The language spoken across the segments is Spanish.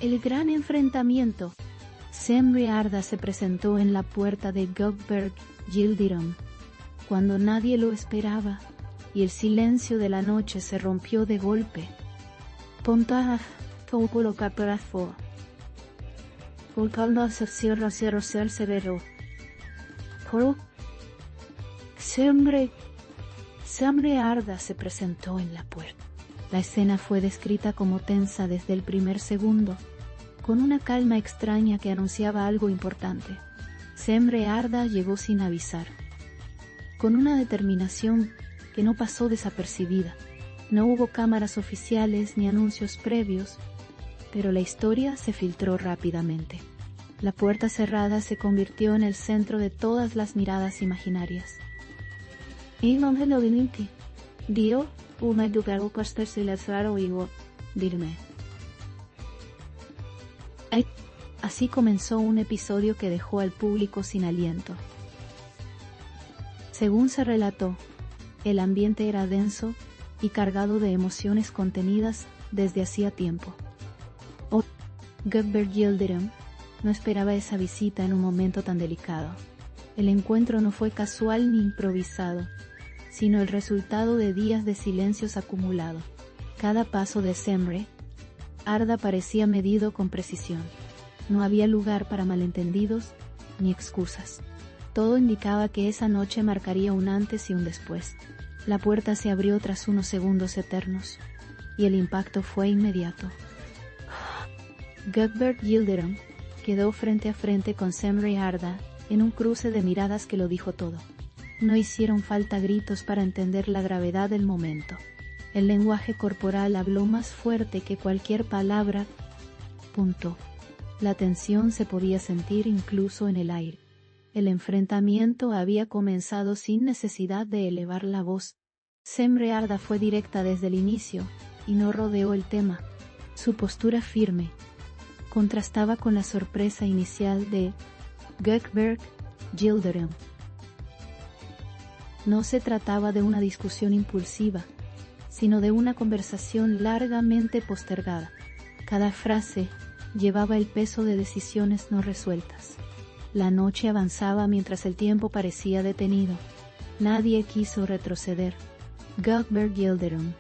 El gran enfrentamiento. Semri Arda se presentó en la puerta de Gökberg Yildirim, cuando nadie lo esperaba, y el silencio de la noche se rompió de golpe. Pontah, Toupolo Caperazzo. Volcando hacia Sierra Severo. Coro. Semri Arda se presentó en la puerta. La escena fue descrita como tensa desde el primer segundo, con una calma extraña que anunciaba algo importante. Semri Arda llegó sin avisar, con una determinación que no pasó desapercibida. No hubo cámaras oficiales ni anuncios previos, pero la historia se filtró rápidamente. La puerta cerrada se convirtió en el centro de todas las miradas imaginarias. Dio, una educado pastor silenciar oigo, dirme. Así comenzó un episodio que dejó al público sin aliento. Según se relató, el ambiente era denso y cargado de emociones contenidas desde hacía tiempo. Gökberg Yildirim no esperaba esa visita en un momento tan delicado. El encuentro no fue casual ni improvisado, sino el resultado de días de silencios acumulados. Cada paso de Semri Arda parecía medido con precisión. No había lugar para malentendidos ni excusas. Todo indicaba que esa noche marcaría un antes y un después. La puerta se abrió tras unos segundos eternos, y el impacto fue inmediato. Gökberg Yildirim quedó frente a frente con Semri Arda en un cruce de miradas que lo dijo todo. No hicieron falta gritos para entender la gravedad del momento. El lenguaje corporal habló más fuerte que cualquier palabra. La tensión se podía sentir incluso en el aire. El enfrentamiento había comenzado sin necesidad de elevar la voz. Semri Arda fue directa desde el inicio, y no rodeó el tema. Su postura firme contrastaba con la sorpresa inicial de Gökberg Yildirim. No se trataba de una discusión impulsiva, sino de una conversación largamente postergada. Cada frase llevaba el peso de decisiones no resueltas. La noche avanzaba mientras el tiempo parecía detenido. Nadie quiso retroceder. Gökberg Yildirim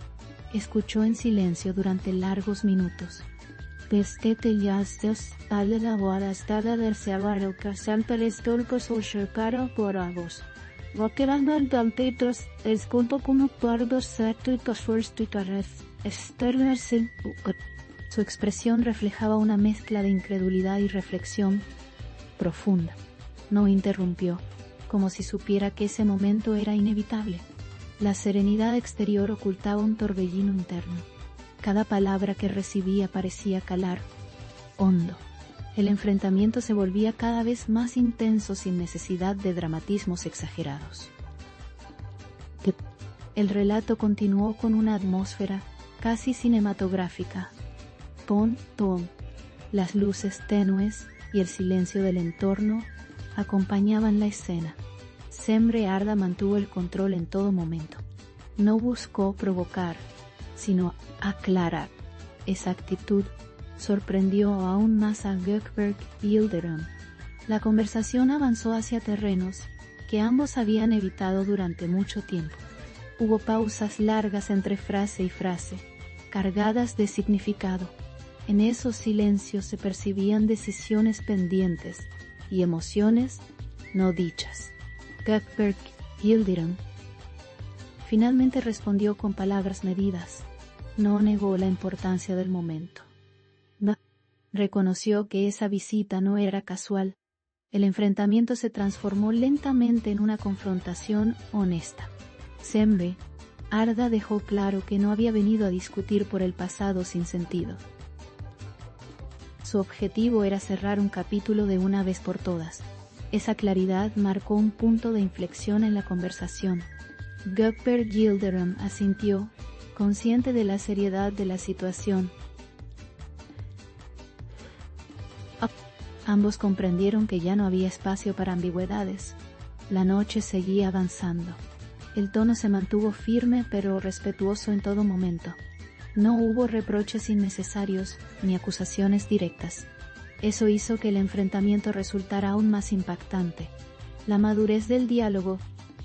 escuchó en silencio durante largos minutos. Pestete yastos, ale la boada estada del sevaro casanteles tolpos o sherparo por agos. Vaquerando al daltetros, esculto como pardos certuitos fuerstuitarez, esternerse. Su expresión reflejaba una mezcla de incredulidad y reflexión profunda. No interrumpió, como si supiera que ese momento era inevitable. La serenidad exterior ocultaba un torbellino interno. Cada palabra que recibía parecía calar hondo. El enfrentamiento se volvía cada vez más intenso sin necesidad de dramatismos exagerados. El relato continuó con una atmósfera casi cinematográfica. Ton. Las luces tenues y el silencio del entorno acompañaban la escena. Semri Arda mantuvo el control en todo momento. No buscó provocar, sino aclarar. Esa actitud sorprendió aún más a Gökberg Yildirim. La conversación avanzó hacia terrenos que ambos habían evitado durante mucho tiempo. Hubo pausas largas entre frase y frase, cargadas de significado. En esos silencios se percibían decisiones pendientes y emociones no dichas. Gökberg Yildirim finalmente respondió con palabras medidas. No negó la importancia del momento. Reconoció que esa visita no era casual. El enfrentamiento se transformó lentamente en una confrontación honesta. Semri Arda dejó claro que no había venido a discutir por el pasado sin sentido. Su objetivo era cerrar un capítulo de una vez por todas. Esa claridad marcó un punto de inflexión en la conversación. Gökberg Yildirim asintió, consciente de la seriedad de la situación. Ambos comprendieron que ya no había espacio para ambigüedades. La noche seguía avanzando. El tono se mantuvo firme pero respetuoso en todo momento. No hubo reproches innecesarios ni acusaciones directas. Eso hizo que el enfrentamiento resultara aún más impactante. La madurez del diálogo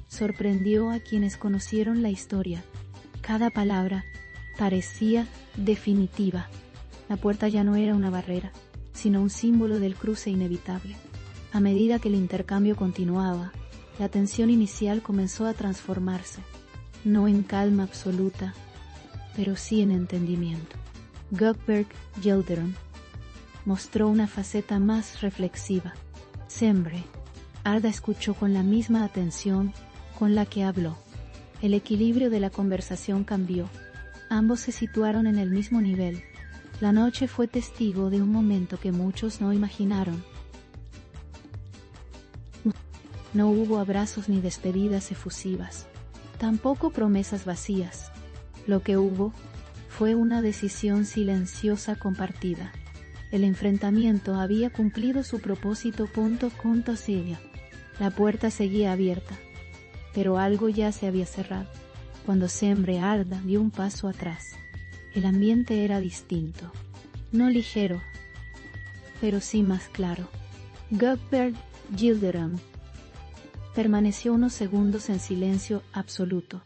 sorprendió a quienes conocieron la historia. Cada palabra parecía definitiva. La puerta ya no era una barrera, sino un símbolo del cruce inevitable. A medida que el intercambio continuaba, la tensión inicial comenzó a transformarse, no en calma absoluta, pero sí en entendimiento. Gökberg Yildirim mostró una faceta más reflexiva. Sembre Arda escuchó con la misma atención con la que habló. El equilibrio de la conversación cambió. Ambos se situaron en el mismo nivel. La noche fue testigo de un momento que muchos no imaginaron. No hubo abrazos ni despedidas efusivas, tampoco promesas vacías. Lo que hubo fue una decisión silenciosa compartida. El enfrentamiento había cumplido su propósito. Sigue. La puerta seguía abierta, pero algo ya se había cerrado. Cuando Sembre Arda dio un paso atrás, el ambiente era distinto, no ligero, pero sí más claro. Gökberg Yildirim permaneció unos segundos en silencio absoluto.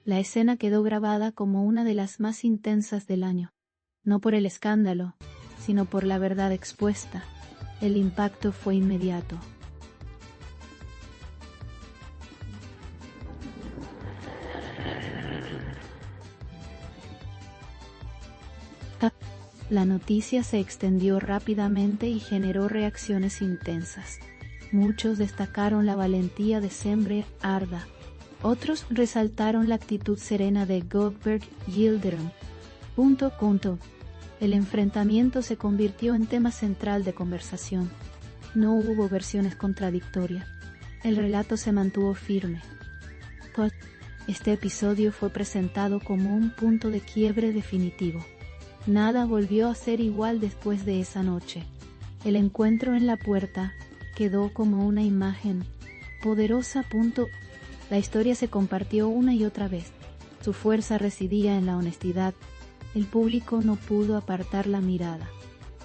La escena quedó grabada como una de las más intensas del año, no por el escándalo, sino por la verdad expuesta. El impacto fue inmediato. La noticia se extendió rápidamente y generó reacciones intensas. Muchos destacaron la valentía de Sembre Arda. Otros resaltaron la actitud serena de Gökberg Yildirim. El enfrentamiento se convirtió en tema central de conversación. No hubo versiones contradictorias. El relato se mantuvo firme. Este episodio fue presentado como un punto de quiebre definitivo. Nada volvió a ser igual después de esa noche. El encuentro en la puerta quedó como una imagen poderosa. La historia se compartió una y otra vez. Su fuerza residía en la honestidad. El público no pudo apartar la mirada.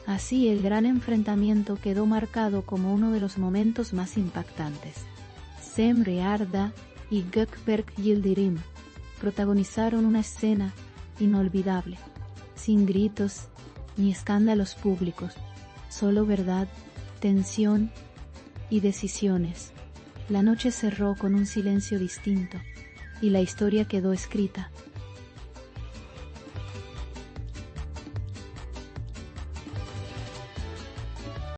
Así el gran enfrentamiento quedó marcado como uno de los momentos más impactantes. Sembre Arda y Gökberg Yildirim protagonizaron una escena inolvidable, sin gritos ni escándalos públicos, solo verdad, tensión y decisiones. La noche cerró con un silencio distinto, y la historia quedó escrita